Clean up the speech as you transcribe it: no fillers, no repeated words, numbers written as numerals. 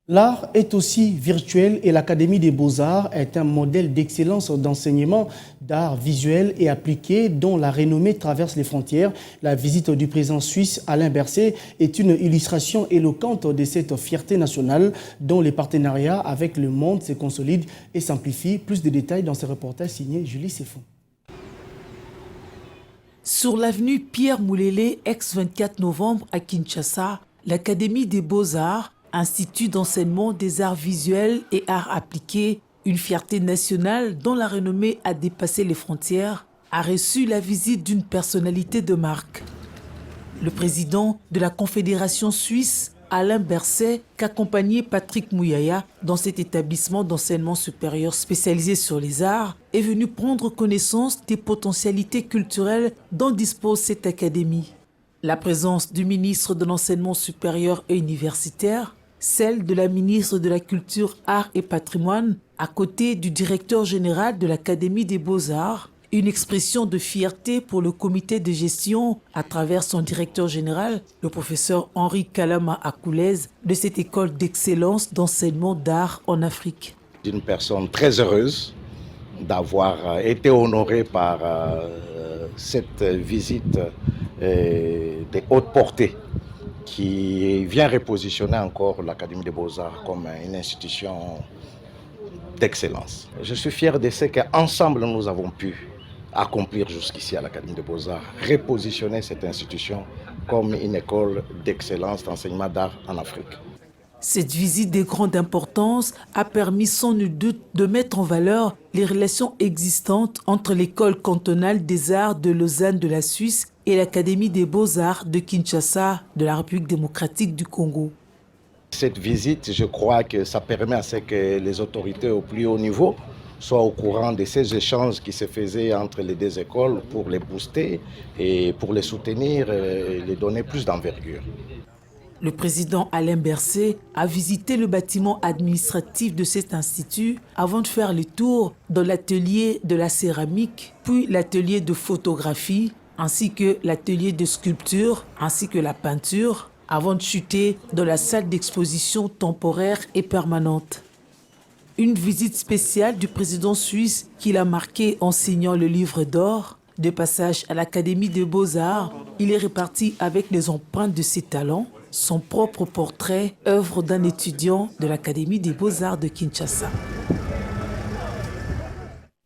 L'art est aussi virtuel et l'Académie des Beaux-Arts est un modèle d'excellence d'enseignement d'art visuel et appliqué dont la renommée traverse les frontières. La visite du président suisse Alain Berset est une illustration éloquente de cette fierté nationale dont les partenariats avec le monde se consolident et s'amplifient. Plus de détails dans ce reportage signé Julie Seffon. Sur l'avenue Pierre Moulélé, ex-24 novembre à Kinshasa, l'Académie des Beaux-Arts, Institut d'enseignement des arts visuels et arts appliqués, une fierté nationale dont la renommée a dépassé les frontières, a reçu la visite d'une personnalité de marque. Le président de la Confédération suisse, Alain Berset, qu'accompagnait Patrick Mouyaya dans cet établissement d'enseignement supérieur spécialisé sur les arts, est venu prendre connaissance des potentialités culturelles dont dispose cette académie. La présence du ministre de l'Enseignement supérieur et universitaire, celle de la ministre de la Culture, Arts et Patrimoine, à côté du directeur général de l'Académie des Beaux-Arts, une expression de fierté pour le comité de gestion à travers son directeur général, le professeur Henri Kalama Akoulez, de cette école d'excellence d'enseignement d'art en Afrique. Une personne très heureuse d'avoir été honorée par cette visite de haute portée qui vient repositionner encore l'Académie des Beaux-Arts comme une institution d'excellence. Je suis fier de ce qu'ensemble nous avons pu accomplir jusqu'ici à l'Académie des Beaux-Arts, repositionner cette institution comme une école d'excellence d'enseignement d'art en Afrique. Cette visite de grande importance a permis sans nul doute de mettre en valeur les relations existantes entre l'École cantonale des arts de Lausanne de la Suisse et l'Académie des Beaux-Arts de Kinshasa de la République démocratique du Congo. Cette visite, je crois que ça permet à ce que les autorités au plus haut niveau soient au courant de ces échanges qui se faisaient entre les deux écoles pour les booster et pour les soutenir et les donner plus d'envergure. Le président Alain Berset a visité le bâtiment administratif de cet institut avant de faire le tour dans l'atelier de la céramique, puis l'atelier de photographie, ainsi que l'atelier de sculpture, ainsi que la peinture, avant de chuter dans la salle d'exposition temporaire et permanente. Une visite spéciale du président suisse qui l'a marqué en signant le livre d'or. De passage à l'Académie des Beaux-Arts, il est reparti avec les empreintes de ses talents, son propre portrait, œuvre d'un étudiant de l'Académie des Beaux-Arts de Kinshasa.